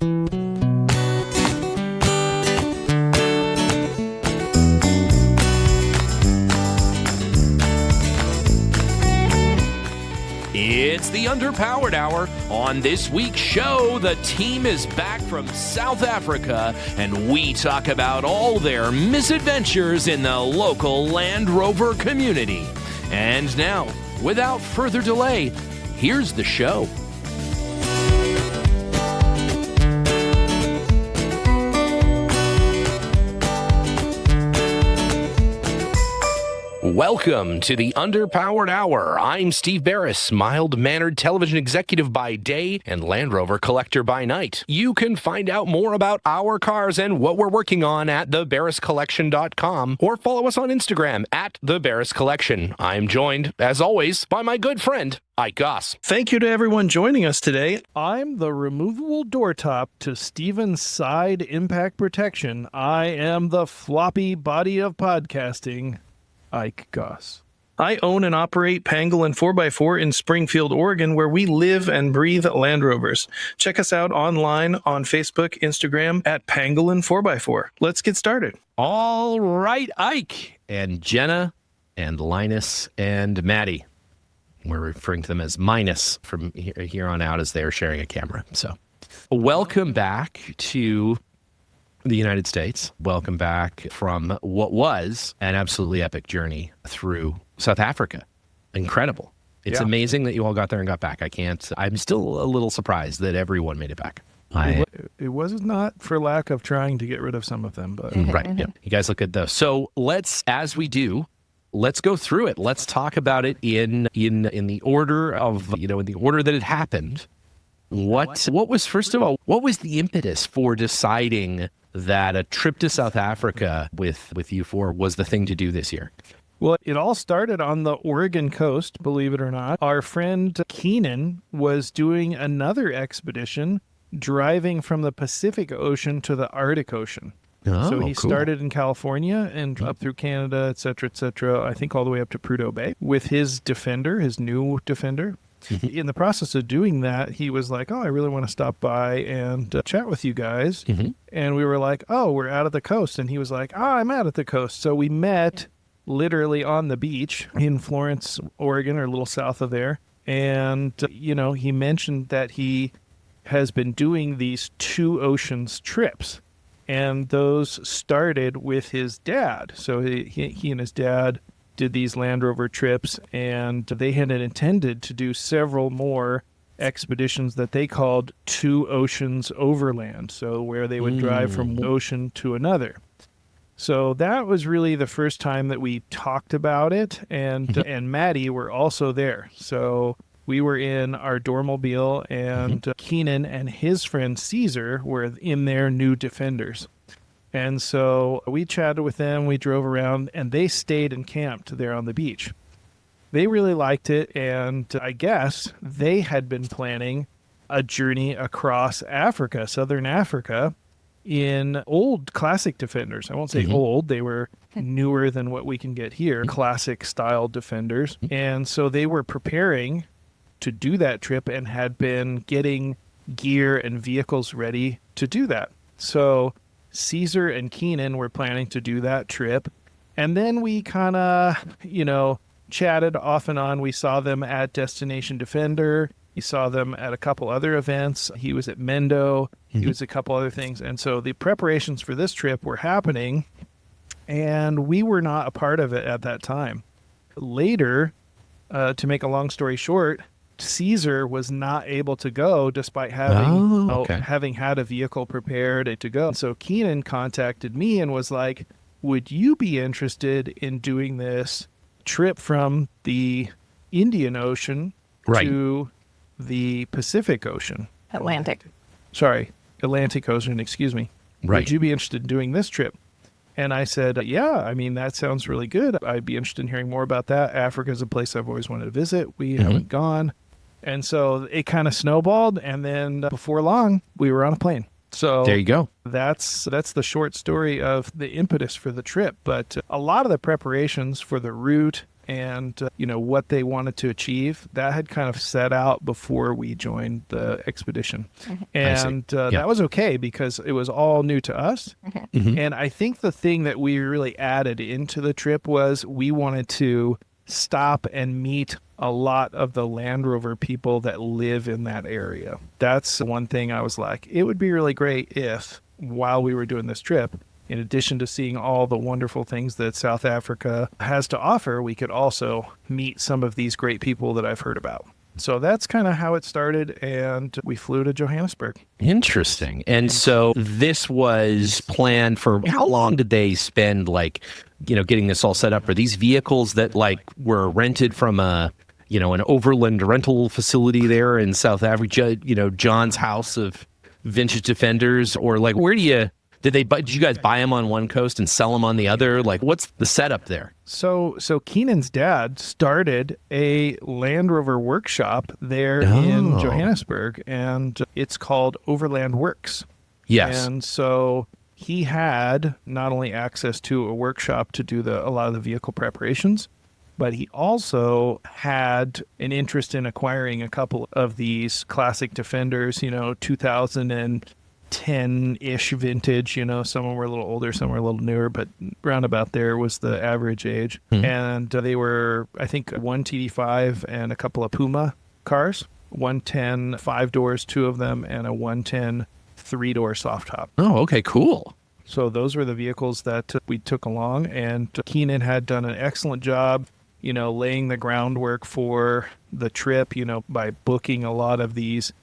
It's the Underpowered Hour. On this week's show, the team is back from South Africa, and we talk about all their misadventures in the local Land Rover community. And now, without further delay, here's the show. Welcome to the Underpowered Hour. I'm Steve Beres, mild-mannered television executive by day and Land Rover collector by night. You can find out more about our cars and what we're working on at theberescollection.com or follow us on Instagram at theberescollection. I'm joined, as always, by my good friend, Ike Goss. Thank you to everyone joining us today. I'm the removable door top to Steven's side impact protection. I am the floppy body of podcasting, Ike Goss. I own and operate Pangolin 4x4 in Springfield, Oregon, where we live and breathe Land Rovers. Check us out online on Facebook, Instagram at Pangolin 4x4. Let's get started. All right, Ike and Jenna and Linus and Maddi. We're referring to them as Minus from here on out as they're sharing a camera. So welcome back to the United States. Welcome back from what was an absolutely epic journey through South Africa. Incredible. It's amazing that you all got there and got back. I'm still a little surprised that everone made it back. It was not for lack of trying to get rid of some of them, but right. Yeah. You guys look good though. So let's go through it. Let's talk about it in the order of, in the order that it happened. What was, first of all, what was the impetus for deciding that a trip to South Africa with you four was the thing to do this year? Well, it all started on the Oregon coast, believe it or not. Our friend Keenan was doing another expedition driving from the Pacific Ocean to the Arctic Ocean. Oh, so he cool. started in California and up through Canada, et cetera, I think all the way up to Prudhoe Bay with his Defender, his new Defender. In the process of doing that, he was like, I really want to stop by and chat with you guys. And we were like, we're out at the coast. And he was like, I'm out at the coast. So we met literally on the beach in Florence, Oregon, or a little south of there. And, he mentioned that he has been doing these two oceans trips. And those started with his dad. So he and his dad did these Land Rover trips, and they had intended to do several more expeditions that they called Two Oceans Overland, so where they would drive from one ocean to another. So that was really the first time that we talked about it, and Maddi were also there. So we were in our Dormobile, and Keenan and his friend Caesar were in their new Defenders. And so we chatted with them, we drove around, and they stayed and camped there on the beach. They really liked it, and I guess they had been planning a journey across Africa, southern Africa, in old classic Defenders. I won't say old, they were newer than what we can get here, classic-style Defenders. And so they were preparing to do that trip and had been getting gear and vehicles ready to do that. So Caesar and Keenan were planning to do that trip. And then we kind of, chatted off and on. We saw them at Destination Defender. We saw them at a couple other events. He was at Mendo. He was a couple other things. And so the preparations for this trip were happening, and we were not a part of it at that time. Later, to make a long story short, Caesar was not able to go despite having had a vehicle prepared to go. So Keenan contacted me and was like, would you be interested in doing this trip from the Indian Ocean to the Pacific Ocean? Atlantic Ocean, excuse me. Right. Would you be interested in doing this trip? And I said, that sounds really good. I'd be interested in hearing more about that. Africa is a place I've always wanted to visit. We haven't gone. And so it kind of snowballed, and then before long, we were on a plane. So there you go. That's the short story of the impetus for the trip. But a lot of the preparations for the route and what they wanted to achieve, that had kind of set out before we joined the expedition. And that was okay because it was all new to us. And I think the thing that we really added into the trip was we wanted to stop and meet a lot of the Land Rover people that live in that area. That's one thing I was like, it would be really great if, while we were doing this trip, in addition to seeing all the wonderful things that South Africa has to offer, we could also meet some of these great people that I've heard about. So that's kind of how it started, and we flew to Johannesburg. Interesting. And so this was planned for, how long did they spend, getting this all set up? Are these vehicles that, were rented from an overland rental facility there in South Africa, John's house of vintage Defenders? Or, where did you guys buy them on one coast and sell them on the other? What's the setup there? So Keenan's dad started a Land Rover workshop there in Johannesburg, and it's called Overland Works. Yes. And so he had not only access to a workshop to do a lot of the vehicle preparations, but he also had an interest in acquiring a couple of these classic Defenders, 2010-ish vintage, some were a little older, some were a little newer, but roundabout there was the average age. And they were, I think, one TD5 and a couple of Puma cars, 110 5 doors, 2 of them, and a 110 3-door soft top. Oh, okay, cool. So those were the vehicles that we took along, and Keenan had done an excellent job, laying the groundwork for the trip, by booking a lot of these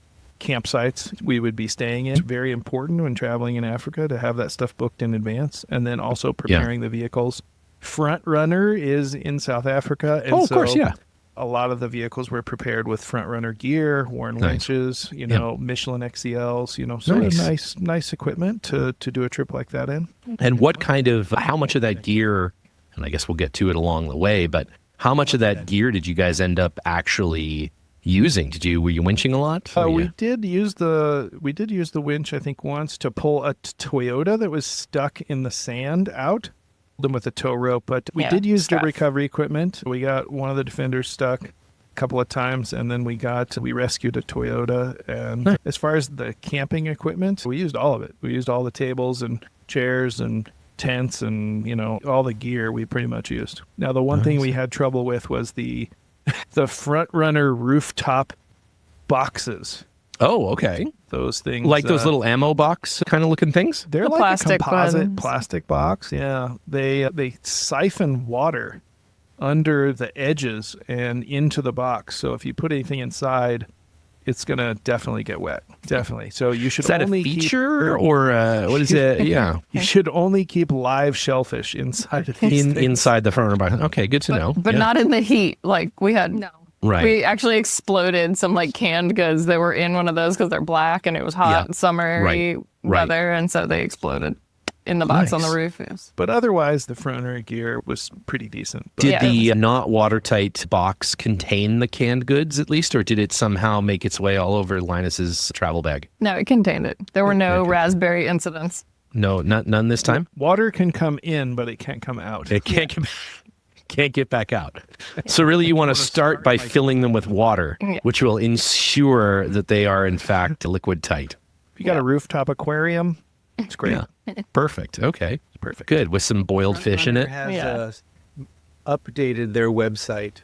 campsites we would be staying in. It's very important when traveling in Africa to have that stuff booked in advance, and then also preparing the vehicles. Front Runner is in South Africa, and of course, yeah. A lot of the vehicles were prepared with Front Runner gear, Warren winches, Michelin XCLs, sort of nice equipment to do a trip like that in. And how much of that gear, and I guess we'll get to it along the way, but how much of that gear did you guys end up actually using? Were you winching a lot? We did use the winch, I think, once to pull a Toyota that was stuck in the sand out. Them with a tow rope, but we did use the recovery equipment. We got one of the Defenders stuck a couple of times, and then we rescued a Toyota. And as far as the camping equipment, we used all of it. We used all the tables and chairs and tents and all the gear we pretty much used. Now the one thing we had trouble with was the Front Runner rooftop boxes. Oh, okay. Those things, like those little ammo box kind of looking things. They're like a composite plastic box. Yeah, they siphon water under the edges and into the box. So if you put anything inside, it's gonna definitely get wet. Definitely. So you should. Is that only a feature or what is it? Yeah. You should only keep live shellfish inside of these things. Inside the front box. Okay, good to know. But not in the heat. We had no. Right. We actually exploded some canned goods that were in one of those because they're black and it was hot summery weather, and so they exploded in the box on the roof. Yes. But otherwise, the Front Runner gear was pretty decent. Did the not watertight box contain the canned goods at least, or did it somehow make its way all over Linus's travel bag? No, it contained it. There were no raspberry incidents. No, none this time? Water can come in, but it can't come out. It can't can't get back out. So really you want to start by filling them with water, which will ensure that they are in fact liquid tight. If you got a rooftop aquarium, it's great. Yeah. Perfect. Okay. Perfect. Good. With some boiled fish in it. Has updated their website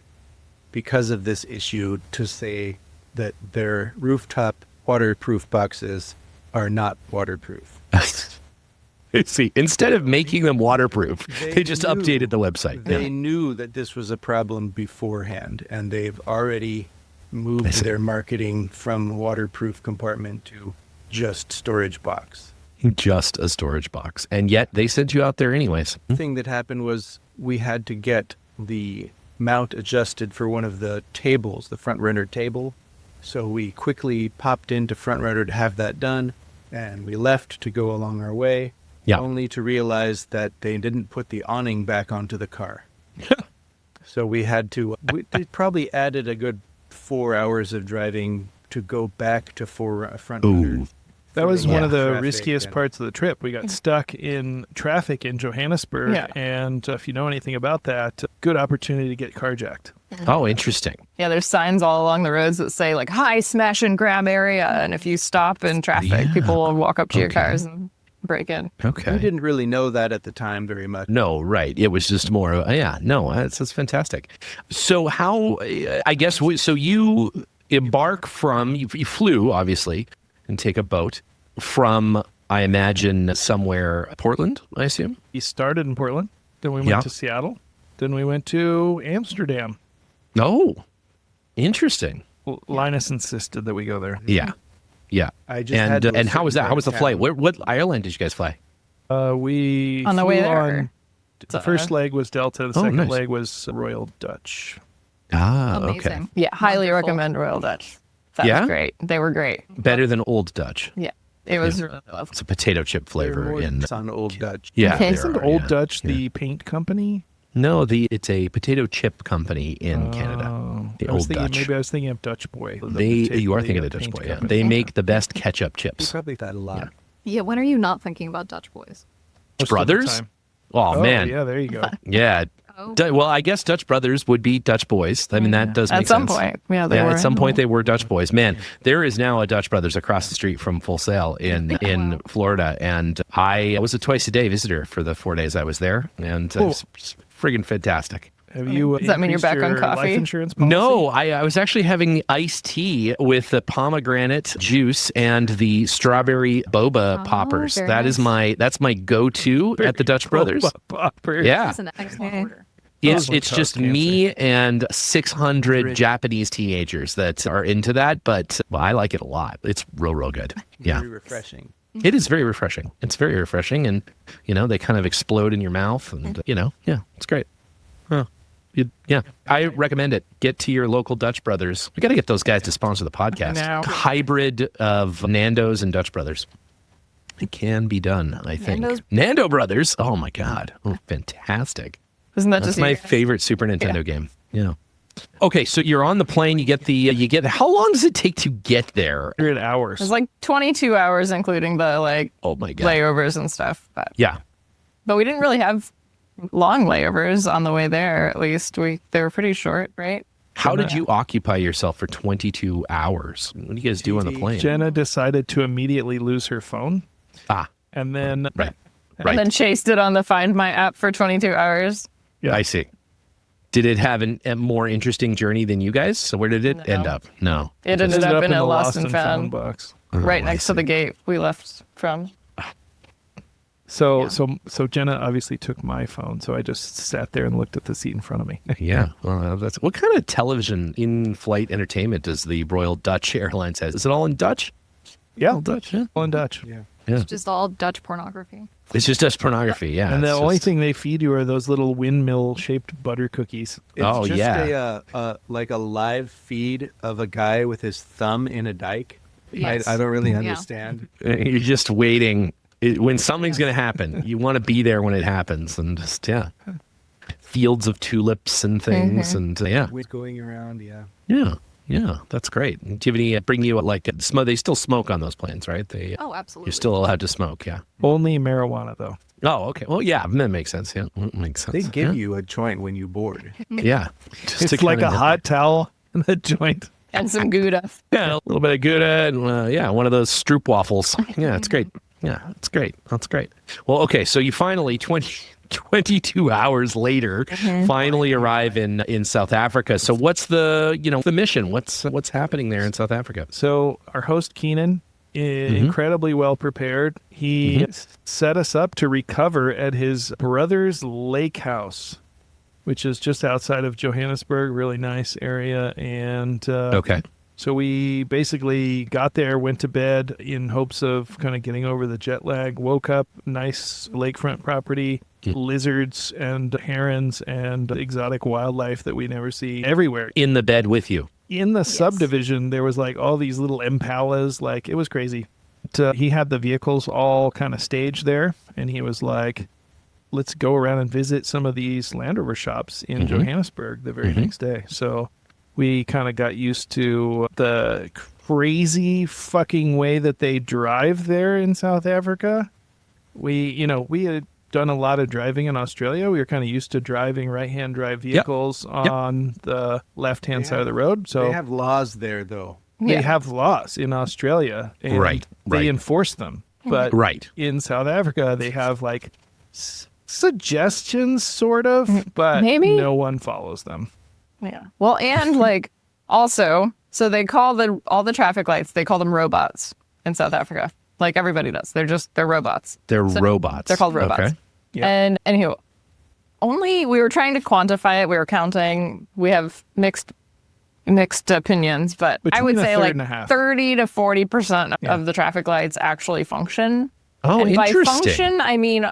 because of this issue to say that their rooftop waterproof boxes are not waterproof. See, instead of making them waterproof, they just updated the website. They knew that this was a problem beforehand, and they've already moved their marketing from waterproof compartment to just storage box. Just a storage box. And yet they sent you out there anyways. The thing that happened was we had to get the mount adjusted for one of the tables, the Front Runner table. So we quickly popped into Front Runner to have that done, and we left to go along our way. Yeah. Only to realize that they didn't put the awning back onto the car. So we had to, they probably added a good 4 hours of driving to go back to Front Runner That was one of the Traffic riskiest and- parts of the trip. We got stuck in traffic in Johannesburg, Yeah. and if you know anything about that, good opportunity to get carjacked. Oh, interesting. Yeah, there's signs all along the roads that say like high smash and grab area, and if you stop in traffic, Yeah. people will walk up to your Okay. cars and break in. Okay. We didn't really know that at the time very much. No, right. It was just more, yeah, no, that's fantastic. So how, I guess, so you embark from, you flew, obviously, and take a boat from, I imagine, somewhere, Portland, I assume? We started in Portland, then we went Yeah. to Seattle, then we went to Amsterdam. Oh, interesting. Linus insisted that we go there. Yeah. Yeah. I just had to And how was that? How was the town. flight? What airline did you guys fly? We On the way flew there? on- the first leg was Delta. The Oh, second nice. leg was Royal Dutch. Ah, Amazing. okay. Yeah, highly Wonderful. recommend Royal Dutch. That Yeah? was great. They were great. Better than Old Dutch. Yeah, it was really lovely. It's a potato chip flavor More in. on Old Dutch. Yeah. Okay. there Isn't are, Old yeah. Dutch the paint company? No, it's a potato chip company in Canada. The I was Old thinking, Dutch. Maybe I was thinking of Dutch Boy. You are thinking of Dutch paint Boy. Yeah. company. They make the best ketchup We chips. probably thought a lot. Yeah, when are you not thinking about Dutch boys? Most of the Brothers? time. Oh, man. Yeah, there you go. Yeah. Oh. Well, I guess Dutch brothers would be Dutch boys. I mean, that does make At some sense. point, yeah, they were. At some point they were Dutch boys. Man, there is now a Dutch Brothers across the street from Full Sail in Florida, and I was a twice a day visitor for the 4 days I was there, and it was friggin' fantastic. Have you? Does that mean you're increased back on your coffee? Life insurance policy? No, I was actually having iced tea with the pomegranate juice and the strawberry boba poppers. very That is nice. that's my go-to at the Dutch Brothers. Popper. Yeah. That's an excellent order. It's Those it's would just cause me and 600 Japanese teenagers that are into that, but I like it a lot. It's real good. Yeah. Very refreshing. It is very refreshing. It's very refreshing, and they kind of explode in your mouth, and yeah, it's great. Huh. Yeah, I recommend it. Get to your local Dutch Brothers. We got to get those guys to sponsor the podcast. Now. Hybrid of Nando's and Dutch Brothers. It can be done, I think. Nando's- Nando Brothers. Oh my God. Oh, fantastic. Isn't that That's just my you? favorite Super Nintendo game. Yeah. Okay, so you're on the plane. You get. How long does it take to get there? 100 hours. It was like 22 hours, including the Oh my God. layovers and stuff. Yeah. But we didn't really have long layovers on the way there. At least they were pretty short, right? How did you occupy yourself for 22 hours? What do you guys do on the plane? Jenna decided to immediately lose her phone, Ah, and then right. And then chased it on the Find My app for 22 hours. Yeah. I see. Did it have a more interesting journey than you guys? So where did it end up? No. It ended up in a the lost and found box. right Oh, I next to the gate we left from. So Jenna obviously took my phone, so I just sat there and looked at the seat in front of me. Yeah. Well, that's what kind of television in-flight entertainment does the Royal Dutch Airlines have? Is it all in Dutch? Yeah, All Dutch. Yeah. all in Dutch. Yeah. It's just all Dutch pornography. It's just Dutch pornography. Yeah. And the it's only just- thing they feed you are those little windmill-shaped butter cookies. It's Oh, just yeah. like a live feed of a guy with his thumb in a dike. Yes. I don't really Yeah. understand. You're just waiting. When something's going to happen, you want to be there when it happens, and just fields of tulips and things, and Wind going around, yeah. yeah, that's great. Do you have any bring you like smoke? They still smoke on those planes, right? Oh, absolutely. You're still allowed to smoke, yeah. Only marijuana, though. Oh, okay. Well, yeah, that makes sense. Yeah, makes sense. They give you a joint when you board. yeah. Just It's to like kinda a hot towel in the joint. And some Gouda. yeah, a little bit of Gouda and one of those Stroop waffles. Yeah, it's great. Yeah, it's great. That's great. Well, okay, so you finally 22 hours later finally arrive in South Africa. So what's the the mission? What's happening there in South Africa? So our host Keenan, incredibly well prepared. He set us up to recover at his brother's lake house, which is just outside of Johannesburg. Really nice area. And Okay. so we basically got there, went to bed in hopes of kind of getting over the jet lag, woke up, nice lakefront property, lizards and herons and exotic wildlife that we never see everywhere. In the bed with you. In the subdivision, there was like all these little impalas, like it was crazy. He had the vehicles all kind of staged there, and he was like, let's go around and visit some of these Land Rover shops in Johannesburg the very next day. So we kind of got used to the crazy fucking way that they drive there in South Africa. We had done a lot of driving in Australia. We were kind of used to driving right-hand drive vehicles on the left-hand side of the road. So they have laws there, though. they have laws in Australia, and they enforce them. But in South Africa, they have like suggestions, sort of, but Maybe. no one follows them. Yeah. Well, and like also, so they call all the traffic lights, they call them robots in South Africa. Like everybody does. They're robots. They're robots. They're called robots. Okay. Yeah. And anywho, we were trying to quantify it. We were counting. We have mixed opinions, but I Between would a say third like and a half. 30 to 40% of the traffic lights actually function. Oh, and interesting. by function, I mean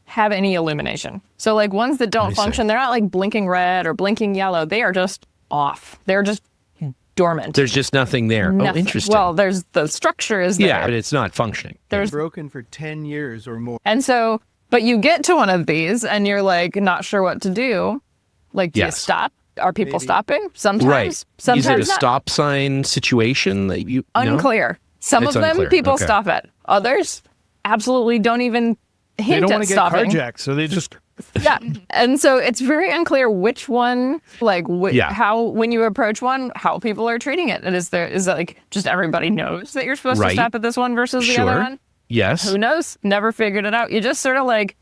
have any illumination. So like ones that don't function, they're not like blinking red or blinking yellow. They are just off. They're just dormant. There's just nothing there. Nothing. Oh, interesting. Well, there's the structure is there. yeah, but it's not functioning. There's Broken for 10 years or more. And so, but you get to one of these and you're like not sure what to do. Like, do you stop? Are people stopping? Sometimes. Right. Sometimes Is it a not. stop sign situation that you know? Unclear. Some It's of them unclear. people Okay. stop at. Others absolutely don't even They hint don't at want to get stopping. carjacked, so they just Yeah. And so it's very unclear which one, like, how, when you approach one, how people are treating it. And is that like just everybody knows that you're supposed to stop at this one versus the other one? Yes. Who knows? Never figured it out. You just sort of like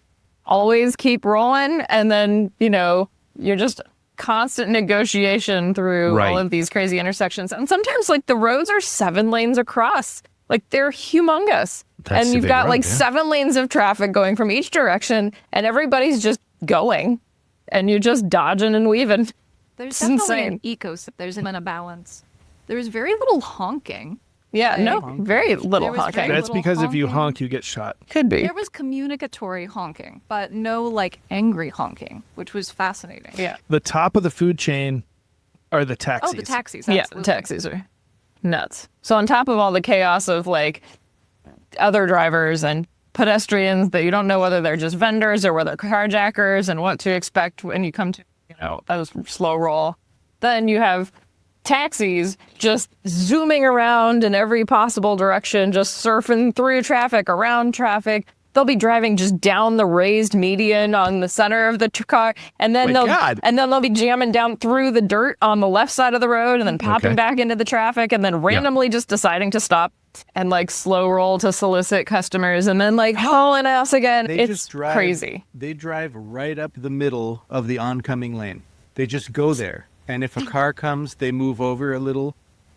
always keep rolling. And then, you're just constant negotiation through all of these crazy intersections. And sometimes like the roads are 7 lanes across. Like they're humongous. That's and a you've big got road, like yeah. 7 lanes of traffic going from each direction and everybody's just going and you're just dodging and weaving. There's It's definitely insane. an ecosystem. There's a balance. There's very little honking. Yeah, no, very little There was honking. very that's little because if you honking. honk, you get shot. Could be. There was communicatory honking, but no like angry honking, which was fascinating. Yeah. The top of the food chain are the taxis. Oh, the taxis. Yeah, the absolutely. taxis are nuts. So on top of all the chaos of like other drivers and pedestrians that you don't know whether they're just vendors or whether carjackers and what to expect when you come to, those slow roll. Then you have taxis just zooming around in every possible direction, just surfing through traffic, around traffic. They'll be driving just down the raised median on the center of the car, and then they'll be jamming down through the dirt on the left side of the road, and then popping back into the traffic, and then randomly just deciding to stop and like slow roll to solicit customers, and then like hauling ass again. It's crazy. They drive right up the middle of the oncoming lane. They just go there. And if a car comes, they move over a little,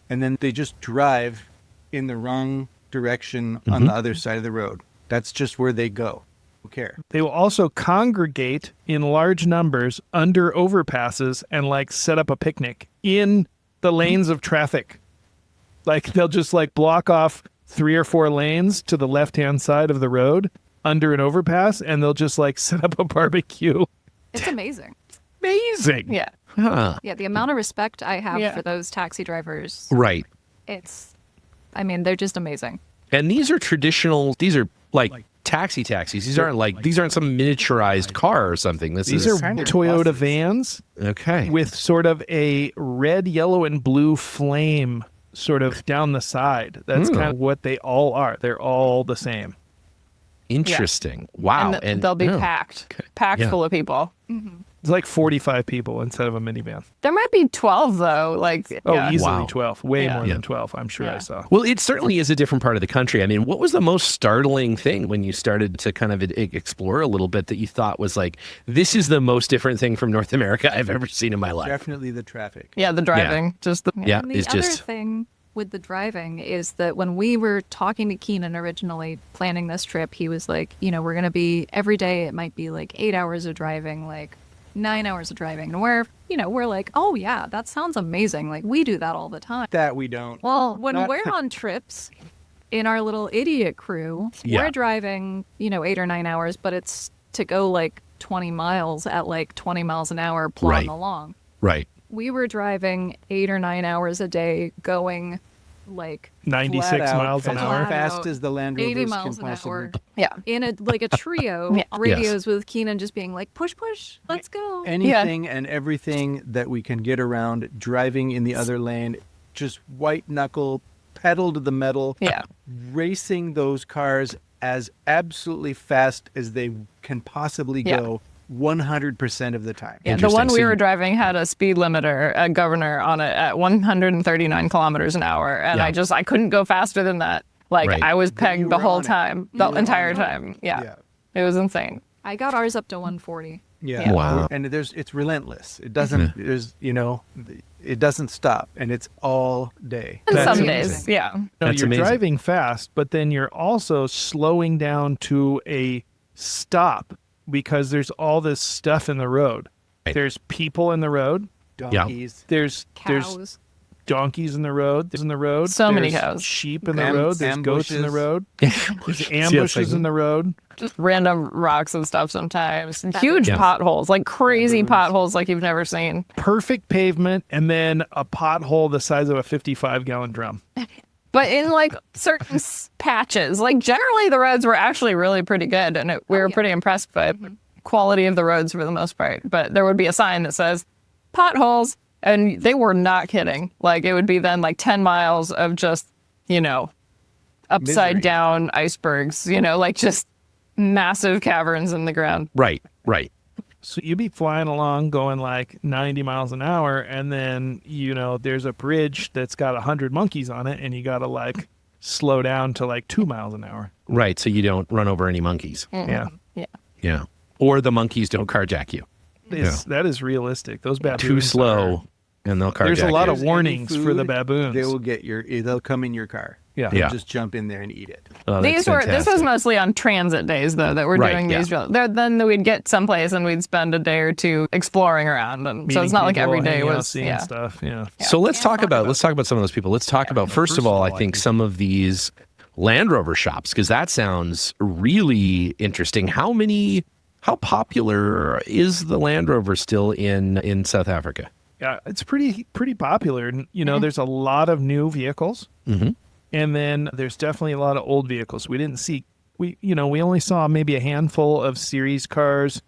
and then they just drive in the wrong direction on the other side of the road. That's just where they go. Don't care. They will also congregate in large numbers under overpasses and like set up a picnic in the lanes of traffic. Like they'll just like block off 3 or 4 lanes to the left-hand side of the road under an overpass, and they'll just like set up a barbecue. It's amazing. Amazing. Yeah. Huh. Yeah, the amount of respect I have for those taxi drivers, Right. they're just amazing. And these are like taxis. These aren't some miniaturized car or something. These are Toyota vans okay. with sort of a red, yellow, and blue flame sort of down the side. That's kind of what they all are. They're all the same. Interesting. Wow. And they'll be packed full of people. It's like 45 people instead of a minivan. There might be 12 though. Like, Easily Wow. 12. Way more Yeah. than 12, I'm sure I saw. Well, it certainly is a different part of the country. I mean, what was the most startling thing when you started to kind of explore a little bit that you thought was like, this is the most different thing from North America I've ever seen in my life? Definitely the traffic. Yeah, the driving. Just the Yeah, And the other thing with the driving is that when we were talking to Keenan originally planning this trip, he was like, we're going to be every day, it might be like 8 hours of driving, like 9 hours of driving. And we're like, oh yeah, that sounds amazing. Like we do that all the time. That we don't. Well, when we're on trips in our little idiot crew, we're driving, 8 or 9 hours, but it's to go like 20 miles at like 20 miles an hour plodding along. Right. We were driving 8 or 9 hours a day going like 96 miles an as hour. fast as the Land 80 Rovers miles can an possibly. hour. Yeah. In a trio, radios with Keenan just being like, push, let's go. Anything and everything that we can get around, driving in the other lane, just white knuckle pedal to the metal, Yeah. racing those cars as absolutely fast as they can possibly Yeah. go 100% of the time. Yeah, the Interesting. one So we you- were driving had a speed limiter, a governor on it at 139 kilometers an hour. And Yeah. I couldn't go faster than that. Like Right. I was you pegged the were whole on it. time, You the were entire on it. time. Yeah. Yeah. It was insane. I got ours up to 140. Yeah. Wow. And it's relentless. It doesn't, it doesn't stop, and it's all day. And That's some amazing. days, yeah. No, That's you're amazing. driving fast, but then you're also slowing down to a stop because there's all this stuff in the road. Right. There's people in the road. Donkeys. There's Cows. donkeys in the road. There's in the road. So many There's cows. Sheep in the Am- road. There's goats in the ambushes. road. There's ambushes in the road. Just random rocks and stuff sometimes. Huge Yeah. potholes, like crazy potholes like you've never seen. Perfect pavement, and then a pothole the size of a 55-gallon drum. But in like certain patches, like generally the roads were actually really pretty good, and we were pretty impressed by the quality of the roads for the most part. But there would be a sign that says potholes, and they were not kidding. Like it would be then like 10 miles of just, upside Misery. down icebergs, like just massive caverns in the ground. Right. Right. So you'd be flying along going like 90 miles an hour, and then, there's a bridge that's got 100 monkeys on it, and you got to like slow down to like 2 miles an hour. Right. So you don't run over any monkeys. Yeah. Yeah. Yeah. Or the monkeys don't carjack you. That is realistic. Those baboons Too are- slow, and they'll carjack There's a lot you. of warnings for the baboons. They'll come in your car. Yeah. They'll Yeah. just jump in there and eat it. Oh, that's This was fantastic. mostly on transit days though that we're Right, doing yeah. these. Then we'd get someplace and we'd spend a day or two exploring around, and so Meeting it's not like people, every day hanging out, was seeing stuff. Yeah. So let's talk about some of those people. Let's talk about first of all, I think some of these Land Rover shops, because that sounds really interesting. How popular is the Land Rover still in South Africa? Yeah, it's pretty popular. And, there's a lot of new vehicles, and then there's definitely a lot of old vehicles. We only saw maybe a handful of series cars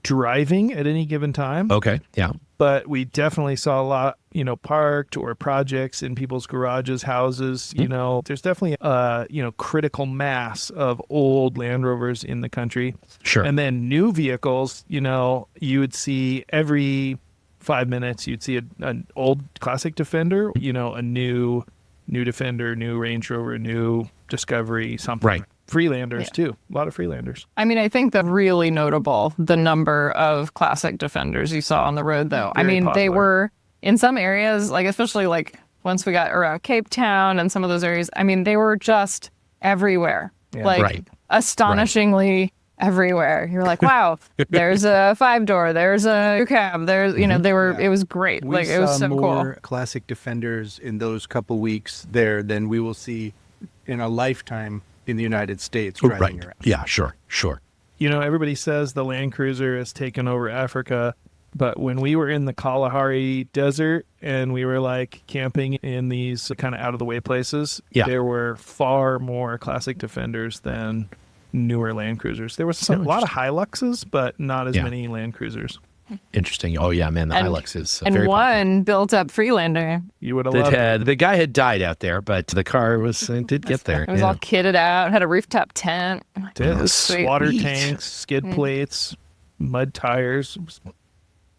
driving at any given time, Okay. Yeah. but we definitely saw a lot, parked or projects in people's garages, houses. There's definitely a critical mass of old Land Rovers in the country. Sure. And then new vehicles, you would see every 5 minutes, you'd see an old classic Defender, a new Defender, new Range Rover, new Discovery, something. Right. Freelanders too. A lot of Freelanders. I mean, I think that really notable the number of classic Defenders you saw on the road, though. I Very mean, they popular. were in some areas, like especially like once we got around Cape Town and some of those areas. I mean, they were just everywhere, like Right. astonishingly everywhere. You're like, wow, there's a 5-door, there's a cab, there's they were. It was great. We Like it was saw so more cool. classic Defenders in those couple weeks there than we will see in a lifetime in the United States driving Right. around. Yeah. Sure. Everybody says the Land Cruiser has taken over Africa, but when we were in the Kalahari Desert and we were like camping in these kind of out of the way places, Yeah. there were far more classic Defenders than newer Land Cruisers. There was a lot of Hiluxes, but not as Yeah. many Land Cruisers. Interesting. Oh yeah, man. The And- Hilux is And very popular. one built up Freelander. You would have That loved it. had, the guy had died out there, but the car did get there. It was all kitted out, had a rooftop tent. Did. Sweet. Water Sweet. tanks, skid plates, mud tires.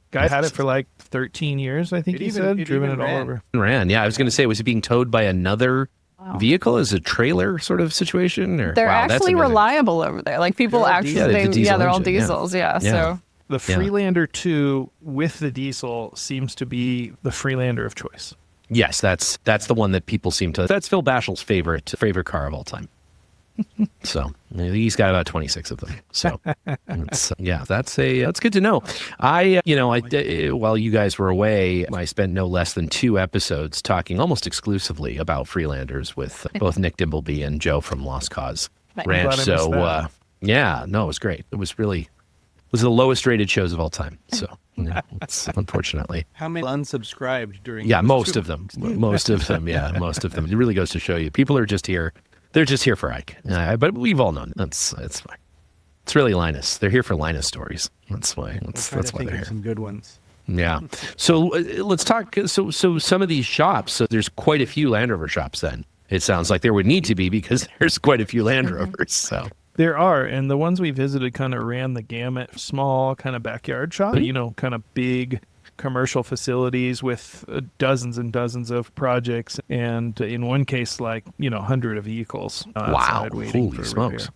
Guy had it for like 13 years, I think It he even- said. it Driven even it all ran. over. Ran. Yeah, I was going to say, was it being towed by another vehicle as a trailer sort of situation? Or They're wow, that's actually amazing. reliable over there. Like people They're all actually, diesel. Yeah, the diesel they're all engine, yeah. diesels. Yeah. Yeah. So The Yeah. Freelander 2 with the diesel seems to be the Freelander of choice. Yes, that's the one that people seem to. That's Phil Bashel's favorite car of all time. So he's got about 26 of them. So that's good to know. While you guys were away, I spent no less than 2 episodes talking almost exclusively about Freelanders with both Nick Dimbleby and Joe from Lost Cause Nice. Ranch. I'm glad I missed So that. it was great. It was the lowest rated shows of all time. So it's unfortunately. How many unsubscribed during? Yeah, those most two of them. months? Most of them. Yeah, most of them. It really goes to show you, people are just here. They're just here for Ike. But we've all known it's fine. It's really Linus. They're here for Linus stories. That's why. Trying That's to why think they're of here. some good ones. Yeah. So let's talk. So some of these shops. So there's quite a few Land Rover shops then It sounds like there would need to be because there's quite a few Land Rovers. So There are, and the ones we visited kind of ran the gamut. Small kind of backyard shop, kind of big commercial facilities with dozens and dozens of projects, and in one case, like 100 of vehicles outside waiting holy for smokes. repair.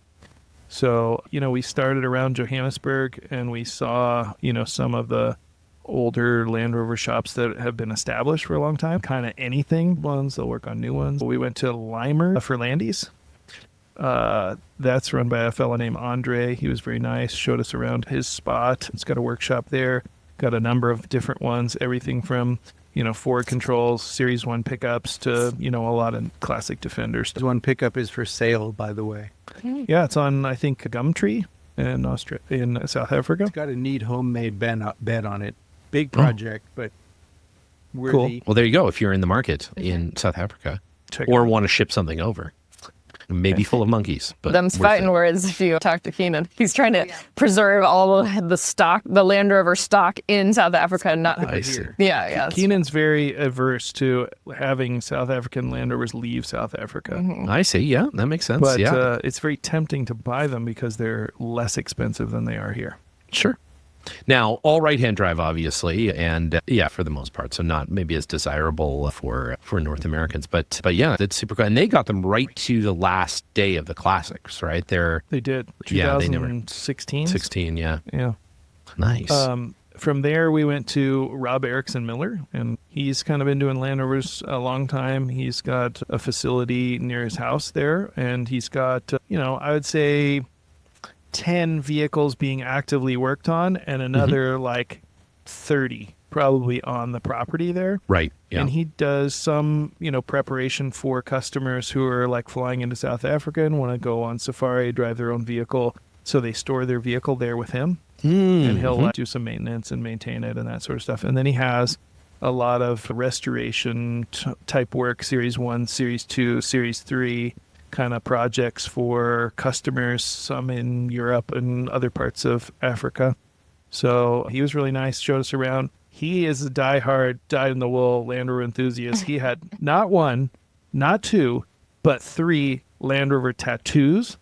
So we started around Johannesburg, and we saw some of the older Land Rover shops that have been established for a long time. Kind of anything ones, they'll work on new ones. We went to Limer for Landies. That's run by a fellow named Andre. He was very nice, showed us around his spot. It's got a workshop there, got a number of different ones, everything from Ford controls, Series 1 pickups to a lot of classic Defenders. This one pickup is for sale, by the way. Yeah, it's on, I think, Gumtree in South Africa. It's got a neat homemade bed on it. Big project, but worthy. Well, there you go. If you're in the market in South Africa Check it or out. want to ship something over, maybe full of monkeys, but Them's worth fighting it. words if you talk to Keenan. He's trying to preserve all of the stock, the Land Rover stock in South Africa. And not, I see. yeah. Keenan's very averse to having South African Land Rovers leave South Africa. I see. Yeah, that makes sense. But yeah, it's very tempting to buy them because they're less expensive than they are here. sure. Now, all right-hand drive, obviously, and for the most part, so not maybe as desirable for North Americans, but yeah, it's super cool. And they got them right to the last day of the classics, right? They're They did. Yeah, they never- 2016? 16, yeah, Yeah. nice. From there, we went to Rob Erickson Miller, and he's kind of been doing Land Rovers a long time. He's got a facility near his house there, and he's got, I would say 10 vehicles being actively worked on and another like 30 probably on the property there. Right. Yeah. And he does some, preparation for customers who are like flying into South Africa and want to go on safari, drive their own vehicle. So they store their vehicle there with him, and he'll do some maintenance and maintain it and that sort of stuff. And then he has a lot of restoration type work, Series 1, Series 2, Series 3 kind of projects for customers, some in Europe and other parts of Africa. So he was really nice, showed us around. He is a diehard, dyed-in-the-wool Land Rover enthusiast. He had not one, not two, but 3 Land Rover tattoos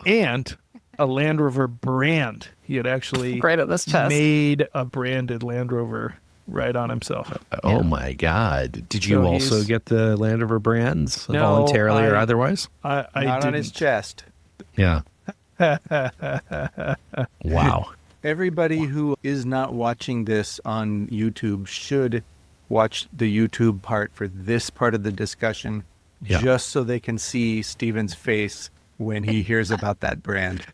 and a Land Rover brand. He had actually Great at this test. made a branded Land Rover right on himself. Oh my God! Did you So also he's- get the Land Rover brands No, voluntarily or I- otherwise? I Not on didn't. his chest. Yeah. Wow. Everybody who is not watching this on YouTube should watch the YouTube part for this part of the discussion, Yeah. just so they can see Steven's face when he hears about that brand.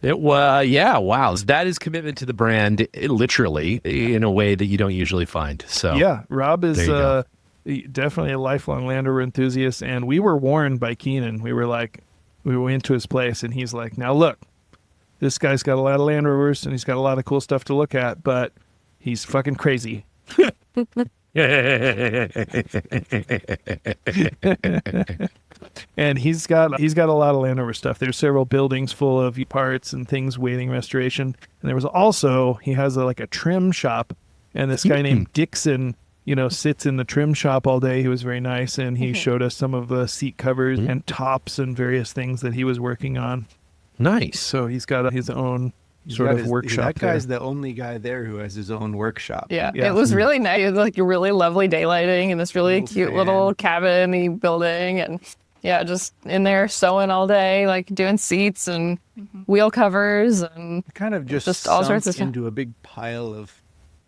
It was, yeah, wow. That is commitment to the brand, literally, in a way that you don't usually find. So Yeah, Rob is There you go. definitely a lifelong Land Rover enthusiast, and we were warned by Keenan. We went to his place, and he's like, "Now look, this guy's got a lot of Land Rovers, and he's got a lot of cool stuff to look at, but he's fucking crazy." And he's got a lot of Land Rover stuff. There's several buildings full of parts and things waiting restoration. And there was also, he has like a trim shop, and this guy named Dixon, sits in the trim shop all day. He was very nice, and he showed us some of the seat covers and tops and various things that he was working on. nice. So he's got his own sort of workshop That guy's there. the only guy there who has his own workshop. Yeah, Yeah. it was really nice. It was like a really lovely daylighting in this really Little cute fan. little cabin-y building. And yeah, just in there sewing all day, like doing seats and wheel covers and Kind of just all sorts of sunk stuff. into a big pile of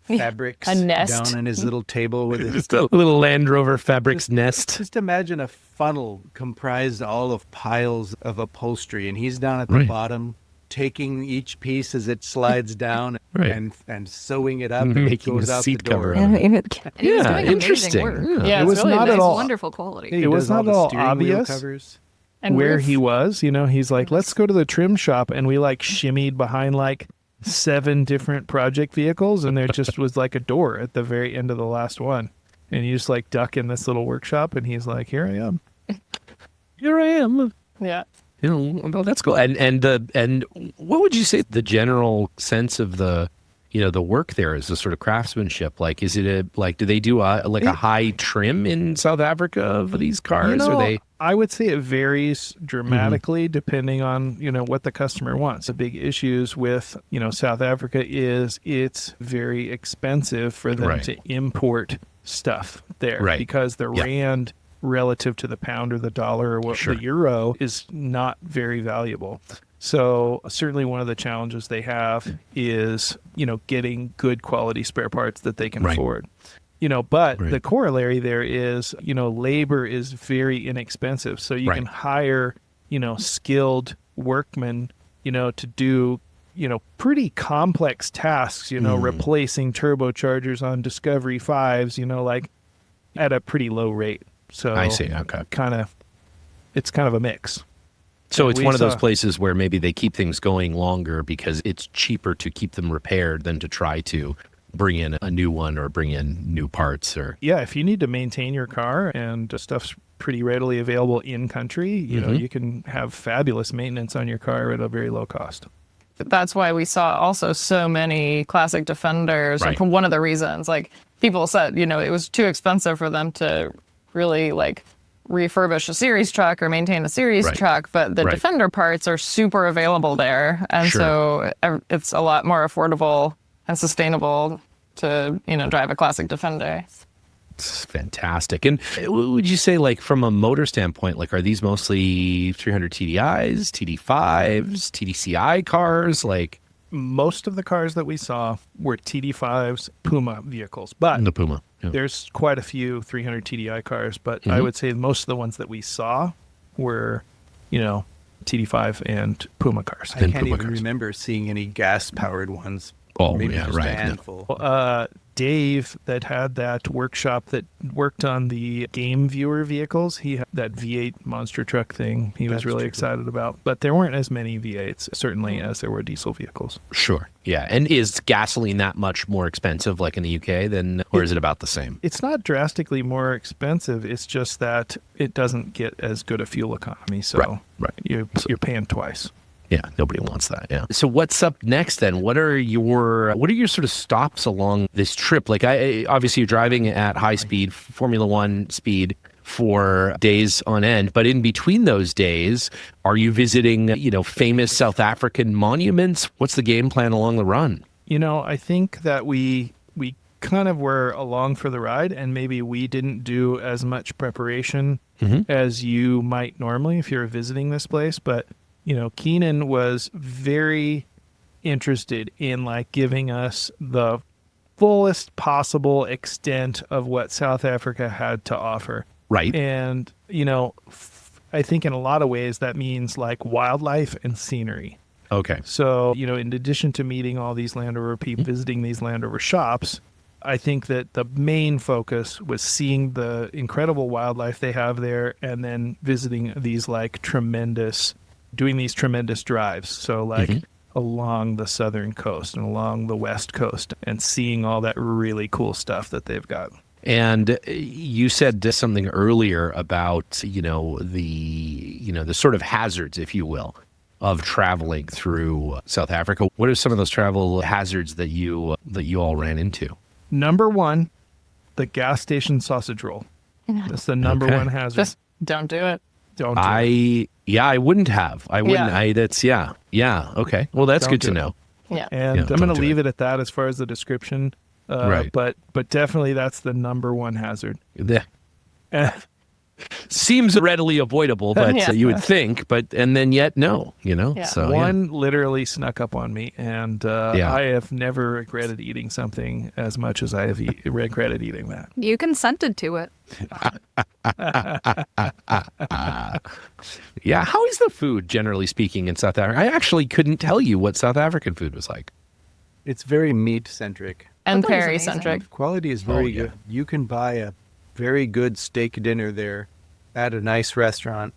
Yeah, fabrics a nest. down on his little table with his. Just a little Land Rover fabrics nest. Just imagine a funnel comprised all of piles of upholstery, and he's down at the Right. bottom, taking each piece as it slides down Right. and sewing it up, and it Making goes a out seat the door. cover. And he was Yeah, doing amazing interesting. work. Yeah, It it's was really not nice. at all Wonderful quality. He It was does all not the at all steering wheel obvious. covers. And where roof. he was. He's like, let's go to the trim shop, and we like shimmied behind like 7 different project vehicles, and there just was like a door at the very end of the last one, and you just like duck in this little workshop, and he's like, here I am. Here I am. Yeah. Well, that's cool. And what would you say the general sense of the the work there is, the sort of craftsmanship. Like, is it do they do a high trim in South Africa of these cars? Or they? I would say it varies dramatically depending on, what the customer wants. The big issues with, South Africa is it's very expensive for them to import stuff there because the rand relative to the pound or the dollar or the euro is not very valuable. So certainly one of the challenges they have is, getting good quality spare parts that they can afford. But the corollary there is, labor is very inexpensive. So you can hire, skilled workmen, to do, pretty complex tasks, replacing turbochargers on Discovery 5s, at a pretty low rate. So I see. Okay. It's kind of a mix. So it's one of those places where maybe they keep things going longer because it's cheaper to keep them repaired than to try to bring in a new one or bring in new parts. Or if you need to maintain your car and stuff's pretty readily available in country, you can have fabulous maintenance on your car at a very low cost. That's why we saw also so many classic Defenders. Right. For one of the reasons, people said, it was too expensive for them to really refurbish a series truck or maintain a series truck, but the Defender parts are super available there. And so it's a lot more affordable and sustainable to, drive a classic Defender. It's fantastic. And would you say, from a motor standpoint, are these mostly 300 TDIs, TD5s, TDCI cars? Most of the cars that we saw were TD5s, Puma vehicles, but the Puma. There's quite a few 300 TDI cars, but I would say most of the ones that we saw were, TD5 and Puma cars. I can't even remember seeing any gas-powered ones. Oh, maybe yeah, just right. a handful. Dave, that had that workshop that worked on the game viewer vehicles, he had that V8 monster truck thing he was really excited about. But there weren't as many V8s, certainly, as there were diesel vehicles. Sure. Yeah. And is gasoline that much more expensive, in the UK, or is it about the same? It's not drastically more expensive. It's just that it doesn't get as good a fuel economy. So you're paying twice. Yeah, nobody wants that. Yeah. So what's up next then? What are your sort of stops along this trip? Obviously you're driving at high speed, Formula One speed for days on end, but in between those days, are you visiting, famous South African monuments? What's the game plan along the run? I think that we kind of were along for the ride, and maybe we didn't do as much preparation as you might normally if you're visiting this place, but Keenan was very interested in giving us the fullest possible extent of what South Africa had to offer. Right. And, I think in a lot of ways that means wildlife and scenery. Okay. So, in addition to meeting all these Land Rover people, visiting these Land Rover shops, I think that the main focus was seeing the incredible wildlife they have there and then visiting these doing these tremendous drives. So along the southern coast and along the west coast and seeing all that really cool stuff that they've got. And you said something earlier about, the sort of hazards, if you will, of traveling through South Africa. What are some of those travel hazards that you all ran into? Number one, the gas station sausage roll. That's the number one hazard. Just don't do it. Don't do it. I wouldn't have. I wouldn't. Yeah. Okay. Well, that's good to know. Yeah. And I'm going to leave it at that as far as the description. Right. But definitely that's the number one hazard. Seems readily avoidable, but you would think, and then yet no, Yeah. So one literally snuck up on me, and I have never regretted eating something as much as I have regretted eating that. You consented to it. Yeah. How is the food, generally speaking, in South Africa? I actually couldn't tell you what South African food was like. It's very meat-centric. And Perry-centric. Quality is very good. You can buy a very good steak dinner there at a nice restaurant,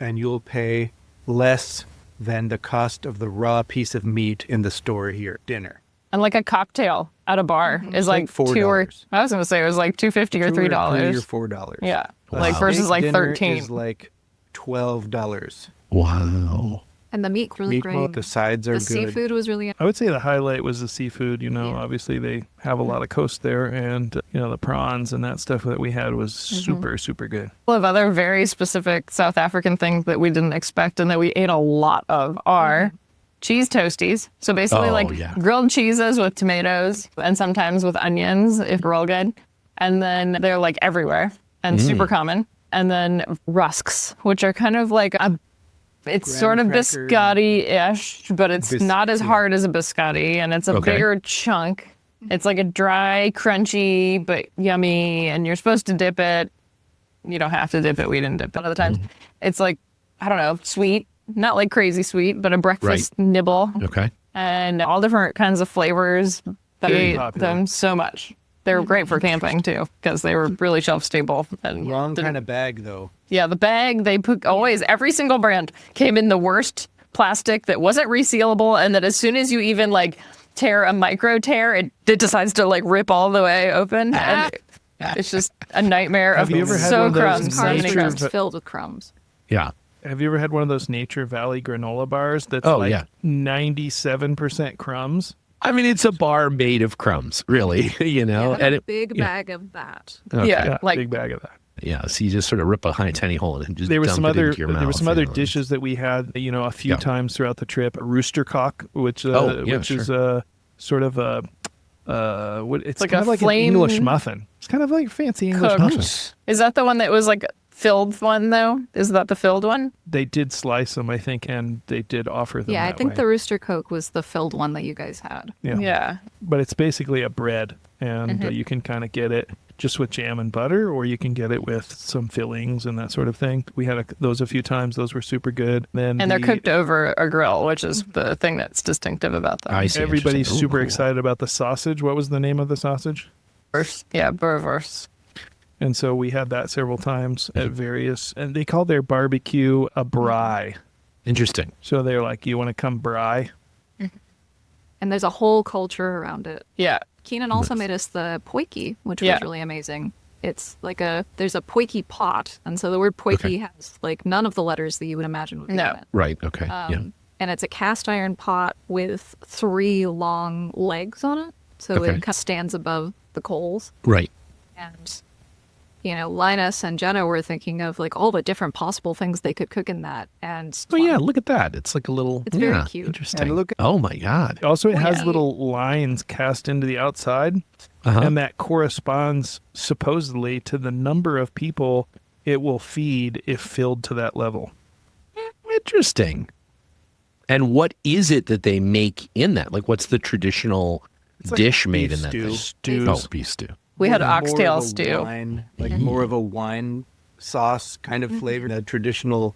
and you'll pay less than the cost of the raw piece of meat in the store here dinner. And a cocktail at a bar is $4. I was going to say it was $2.50 or $3. Or $4. Yeah. Wow. versus Steak dinner 13. is $12. Wow. And the meat really Meat great. boat, the sides are The good. seafood was really I would say the highlight was the seafood. You know, Yeah. obviously they have a lot of coast there, and the prawns and that stuff that we had was super, super good. couple of other very specific South African things that we didn't expect and that we ate a lot of are cheese toasties. So basically Oh, yeah. grilled cheeses with tomatoes and sometimes with onions if real good. And then they're like everywhere and super common. And then rusks, which are kind of like it's Graham sort of cracker. biscotti-ish, but it's not as hard as a biscotti, and it's a Okay. bigger chunk. It's like a dry, crunchy, but yummy, and you're supposed to dip it. You don't have to dip it. We didn't dip it a lot of the times. It's like, I don't know, sweet, not like crazy sweet, but a breakfast nibble, Okay. and all different kinds of flavors. That Very ate popular. them so much. They were great for camping too, because they were really shelf stable. And Wrong didn't- kind of bag, though. Yeah, the bag they put always every single brand came in the worst plastic that wasn't resealable, and that as soon as you even like tear a micro tear, it decides to like rip all the way open. And it's just a nightmare of Have you ever had so one of those crumbs, so many nature- crumbs. filled with crumbs. Yeah. Have you ever had one of those Nature Valley granola bars that's Oh, like yeah. 97% crumbs? I mean, it's a bar made of crumbs, really, Yeah, and a big bag of that. okay. Yeah, like big bag of that. Yeah, so you just sort of rip a tiny hole in it and just There was dump some it other into your mouth. there were some other you know. dishes that we had, a few Yeah. times throughout the trip. Rooster cock, which Oh, yeah, which is a sort of a it's Like kind a of like flame an English muffin. It's kind of like a fancy English muffin. cooked. Is that the one that was like filled one though? Is that the filled one? They did slice them, I think, and they did offer them. Yeah, I that think way. the Rooster Coke was the filled one that you guys had. Yeah. But it's basically a bread, and you can kind of get it just with jam and butter, or you can get it with some fillings and that sort of thing. We had those a few times; those were super good. Then And they're cooked over a grill, which is the thing that's distinctive about them. I see. Everybody's Interesting. Ooh, super cool. excited about the sausage. What was the name of the sausage? Yeah, burvers. And so we had that several times at various, and they called their barbecue a braai. Interesting. So they're like, "You want to come braai?" And there's a whole culture around it. Yeah. Keenan also made us the potjie, which Yeah. was really amazing. It's like there's a potjie pot. And so the word potjie has like none of the letters that you would imagine would be No. in it. Right. Okay. yeah. And it's a cast iron pot with 3 long legs on it. So Okay. it kind of stands above the coals. Right. And, Linus and Jenna were thinking of like all the different possible things they could cook in that. And Oh yeah, look at that. It's like a little. It's very yeah, cute. Interesting. And look at- oh my God. Also, it has Yeah. little lines cast into the outside, Uh-huh. and that corresponds supposedly to the number of people it will feed if filled to that level. Interesting. And what is it that they make in that? Like, what's the traditional It's like dish made beef in that stew. thing? Stews. Oh, beef stew. We had More of oxtail a stew. Wine, like more of a wine sauce kind of flavor. The traditional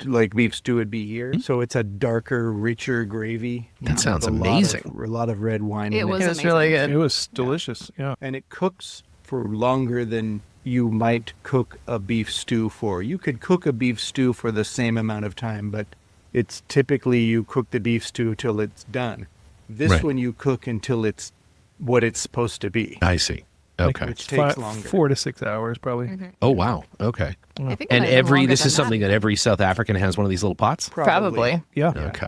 like beef stew would be here. So it's a darker, richer gravy. That sounds with amazing. A lot of red wine. It in was It was really good. It was delicious. Yeah. and it cooks for longer than you might cook a beef stew for. You could cook a beef stew for the same amount of time, but it's typically you cook the beef stew till it's done. This Right. one you cook until it's what it's supposed to be. I see. Okay. Which takes longer. 4 to 6 hours, probably. Oh wow. Okay. I think it And might have been longer this is than something that. that every South African has one of these little pots. Probably. Yeah. Okay.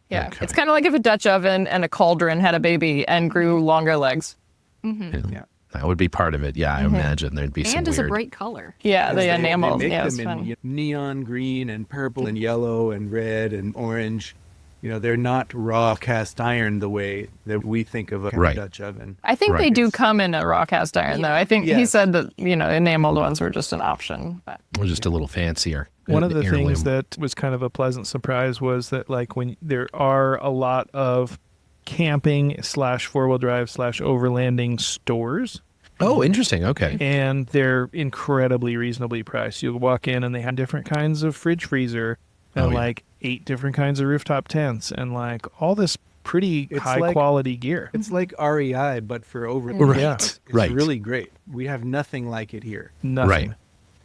Yeah. Okay. It's kind of like if a Dutch oven and a cauldron had a baby and grew longer legs. Yeah. That would be part of it. Yeah, I imagine there'd be some And is a weird. bright color. Yeah, the They enamel. make Yeah, it's them in fun. neon green and purple and yellow and red and orange. They're not raw cast iron the way that we think of a Right. Dutch oven. I think they Right. do come in a raw cast iron, though. I think he Yes. said that, enameled ones were just an option. But Or just a little fancier. One of the heirloom. things that was kind of a pleasant surprise was that, like, when there are a lot of camping / 4-wheel drive / overlanding stores, Oh, interesting. Okay. and they're incredibly reasonably priced. You'll walk in and they have different kinds of fridge freezer and Oh, yeah. like 8 different kinds of rooftop tents and like all this pretty It's high like- quality gear. It's like REI, but for over. Right. Yeah. It's Right. really great. We have nothing like it here. Nothing. Right.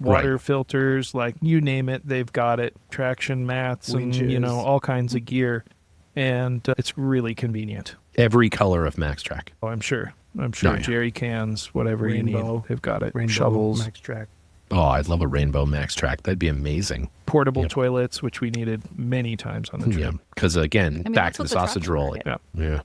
Water filters, like you name it, they've got it. Traction mats and Winches. all kinds of gear, and it's really convenient. Every color of Max Track. Oh, I'm sure Oh, yeah. jerry cans, whatever you Rainbow. need, they've got it. Rainbow, Shovels. Max Track. Oh, I'd love a Rainbow Max track. That'd be amazing. Portable toilets, which we needed many times on the trip. Yeah, because again, I mean, back that's to the what the trucks sausage were, roll. yeah. Yeah.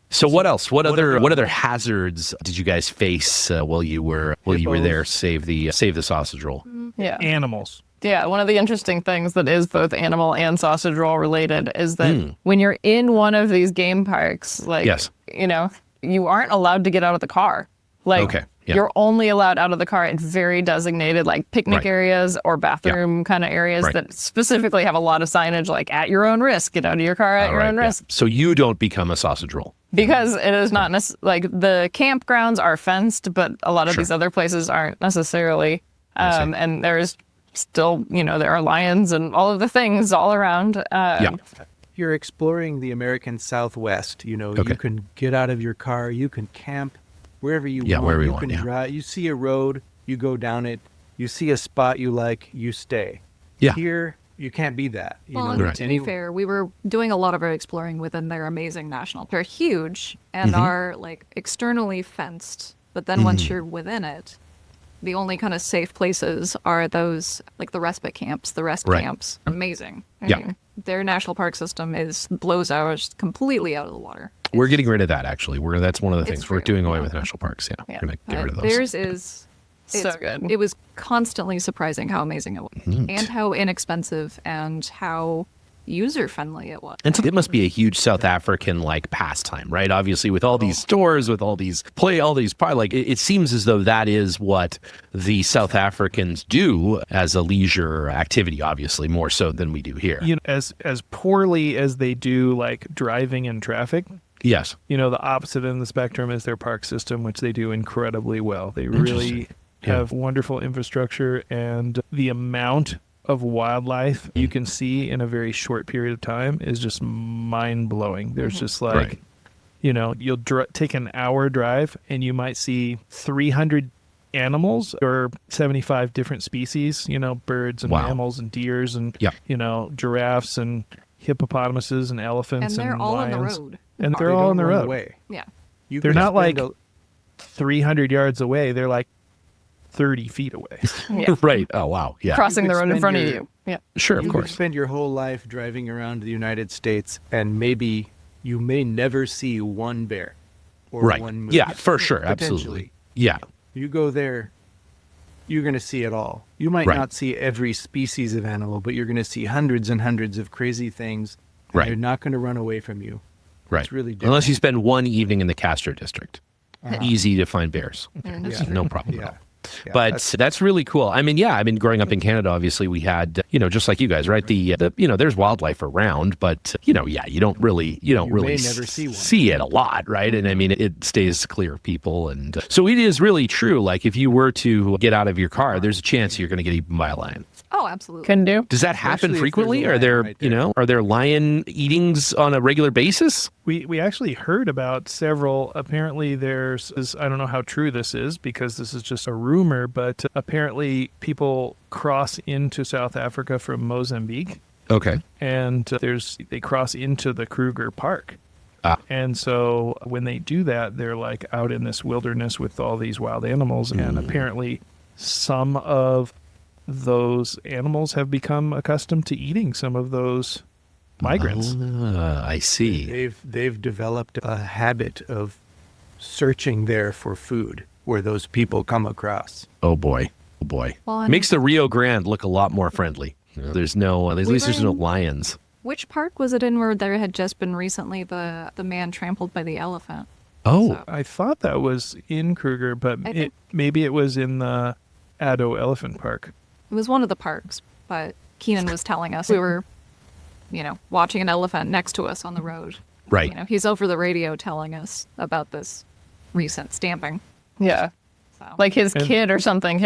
So what else? What other hazards did you guys face while you were there? Save the sausage roll. Yeah. Animals. Yeah, one of the interesting things that is both animal and sausage roll related is that when you're in one of these game parks, like, Yes. you know, you aren't allowed to get out of the car. Like, Okay, yeah. you're only allowed out of the car in very designated, like, picnic Right. areas or bathroom kind of areas Right. that specifically have a lot of signage, like, at your own risk, get out of your car at All your right, own yeah. risk. So you don't become a sausage roll. Because it is not like the campgrounds are fenced, but a lot of Sure. these other places aren't necessarily. I see. And there's still, you know, there are lions and all of the things all around. Yeah. You're exploring the American Southwest. You know, Okay. you can get out of your car, you can camp wherever you Yeah, want. wherever you you want, can yeah. drive. You see a road, you go down it. You see a spot you like, you stay. Yeah. Here, you can't be that. You Well, know, and Right. to be fair, we were doing a lot of our exploring within their amazing national. They're huge and are like externally fenced, but then once you're within it, the only kind of safe places are those like the respite camps, the rest Right. camps. Amazing. I Yeah. mean, their national park system blows ours completely out of the water. We're getting rid of that, actually. That's one of the It's things. We're true, doing away yeah. with national parks. Yeah. Yeah. We're going to get rid of those. Theirs is So good. It was constantly surprising how amazing it was, and how inexpensive and how user friendly it was. And so it must be a huge South African like pastime, right? Obviously, with all these stores, with all these like it seems as though that is what the South Africans do as a leisure activity. Obviously, more so than we do here. You know, as poorly as they do like driving in traffic, Yes. you know, the opposite end of the spectrum is their park system, which they do incredibly well. They really have wonderful infrastructure, and the amount of wildlife you can see in a very short period of time is just mind-blowing. There's just like, Right. you know, you'll take an hour drive and you might see 300 animals or 75 different species, you know, birds and Wow. mammals and deers and, Yeah. you know, giraffes and hippopotamuses and elephants And they're all on the lions. road. And They they're all don't on the run road. away. Yeah. You They're can not like spend 300 yards away. They're like 30 feet away. Yeah. Right. Oh, wow. Yeah. Crossing the could road in spend front of your- you. Yeah. Sure. Of you course. could spend your whole life driving around the United States, and maybe you may never see one bear or Right. one moose. Yeah, for sure. Potentially. Absolutely. Yeah. You go there, you're going to see it all. You might Right. not see every species of animal, but you're going to see hundreds and hundreds of crazy things. And Right. They're not going to run away from you. Right. It's really Unless you different. spend one evening in the Castro district. Easy to find bears. Yeah. No problem at Yeah. all. Yeah, But that's really cool. I mean, yeah, I mean, growing up in Canada, obviously we had, you know, just like you guys, right? The you know, there's wildlife around, but you know, yeah, you don't really may never see one. see it a lot, right? And I mean, it stays clear of people, and so it is really true. Like if you were to get out of your car, there's a chance you're going to get eaten by a lion. Oh, absolutely. Can do. Does that happen Especially if frequently? there's a Are there, lion right you there. know, are there lion eatings on a regular basis? We actually heard about several. Apparently, I don't know how true this is because this is just a rumor, but apparently people cross into South Africa from Mozambique, Okay. and they cross into the Kruger Park. Ah. And so when they do that, they're like out in this wilderness with all these wild animals, and apparently some of those animals have become accustomed to eating some of those migrants. I see. They've developed a habit of searching there for food where those people come across. Oh boy. Oh boy. Well, and- Makes the Rio Grande look a lot more friendly. You know, there's no, at least there's no lions. Which park was it in where there had just been recently the man trampled by the elephant? Oh, So- I thought that was in Kruger, but I think- maybe it was in the Addo Elephant Park. It was one of the parks, but Keenan was telling us we were, you know, watching an elephant next to us on the road. right. You know, he's over the radio telling us about this recent stamping. Yeah. So. Like his And- kid or something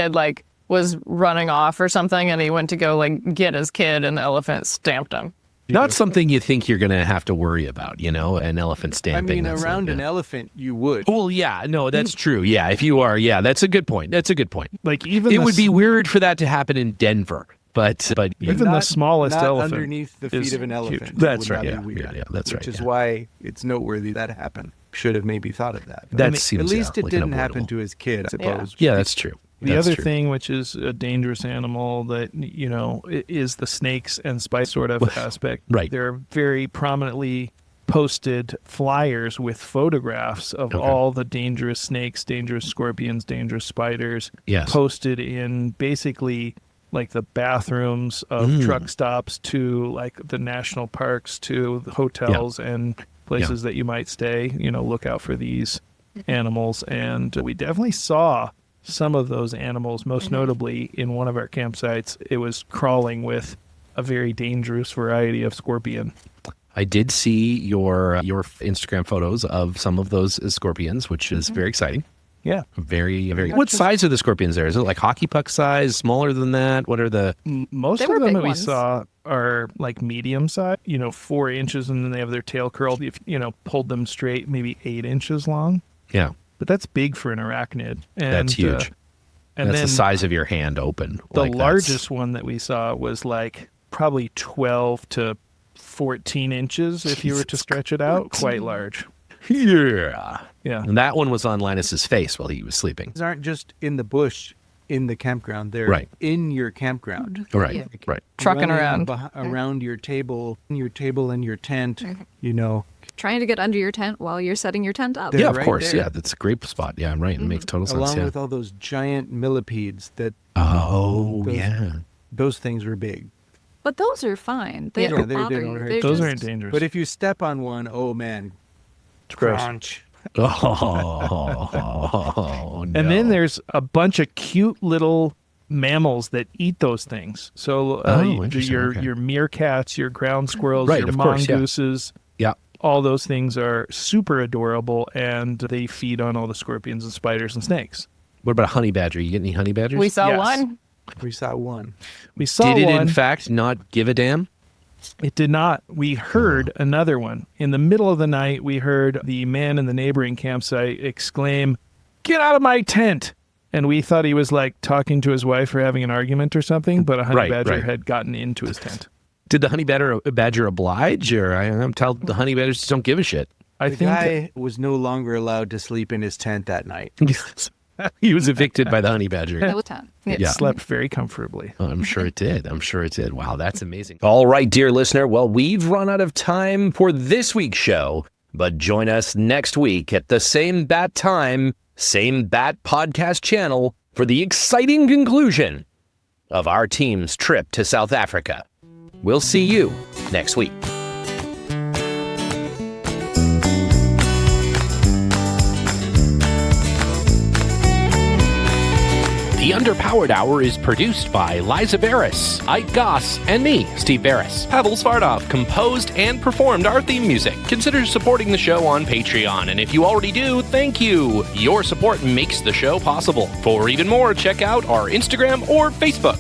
was running off or something, and he went to go like get his kid, and the elephant stamped him. Not something you think you're going to have to worry about, you know, an elephant I stamping. mean, that's around like, an elephant, you would. Well, yeah, no, that's true. Yeah, if you are, yeah, that's a good point. That's a good point. Like even It the would be weird for that to happen in Denver, but Even the smallest not elephant underneath the is feet of an elephant. huge. That's would right, not yeah, be weird, yeah, that's which right, is yeah. why it's noteworthy that happened. Should have maybe thought of that. That I mean, seems, at least yeah, it like didn't happen unavoidable. to his kid, I suppose. Yeah, that's true. The That's other true. thing, which is a dangerous animal that, is the snakes and spice sort of aspect. Right. There are very prominently posted flyers with photographs of Okay. all the dangerous snakes, dangerous scorpions, dangerous spiders Yes. posted in basically like the bathrooms of truck stops to like the national parks to the hotels and places that you might stay. Look out for these animals. And we definitely saw some of those animals, most notably in one of our campsites. It was crawling with a very dangerous variety of scorpion. I did see your Instagram photos of some of those scorpions, which is very exciting. Yeah. Very, very. What size are the scorpions there? Is it like hockey puck size, smaller than that? What are the... Most They of were them big that we ones. saw are like medium size, 4 inches, and then they have their tail curled. If pulled them straight, maybe 8 inches long. Yeah, But that's big for an arachnid. And, that's huge. And That's then the size of your hand open. the Like, that's- largest one that we saw was like probably 12 to 14 inches if you were to Jesus stretch it out. Quite large. Yeah. Yeah. And that one was on Linus's face while he was sleeping. These aren't just in the bush in the campground. They're Right. in your campground. Right, Yeah. right. Trucking Running around. around your table and your tent, Trying to get under your tent while you're setting your tent up. They're Yeah, of right course. there. Yeah, that's a great spot. Yeah, right. It makes total sense. along Yeah. with all those giant millipedes that Oh, those- yeah. those things were big. But those are fine. They Yeah, don't they bother don't you. hurt They're you. Those just- aren't dangerous. But if you step on one, oh man, it's gross. crunch. Oh, no. And then there's a bunch of cute little mammals that eat those things. So interesting, your okay. your meerkats, your ground squirrels, Right, your of course, yeah. mongooses, Yeah. all those things are super adorable, and they feed on all the scorpions and spiders and snakes. What about a honey badger? You get any honey badgers? We saw Yes. one. We saw one. We saw Did it, one. in fact, not give a damn? It did not. We heard another one. In the middle of the night, we heard the man in the neighboring campsite exclaim, "Get out of my tent!" And we thought he was like talking to his wife or having an argument or something, but a honey Right, badger right. had gotten into his tent. Did the honey badger oblige? Or I'm told the honey badgers just don't give a shit. I The think guy was no longer allowed to sleep in his tent that night. He was evicted by the honey badger. That was 10. it Yeah. slept very comfortably. Oh, I'm sure it did. I'm sure it did. Wow, that's amazing. All right, dear listener. Well, we've run out of time for this week's show, but join us next week at the same bat time, same bat podcast channel for the exciting conclusion of our team's trip to South Africa. We'll see you next week. The Underpowered Hour is produced by Liza Beres, Ike Goss, and me, Steve Beres. Pavel Svardov composed and performed our theme music. Consider supporting the show on Patreon, and if you already do, thank you. Your support makes the show possible. For even more, check out our Instagram or Facebook.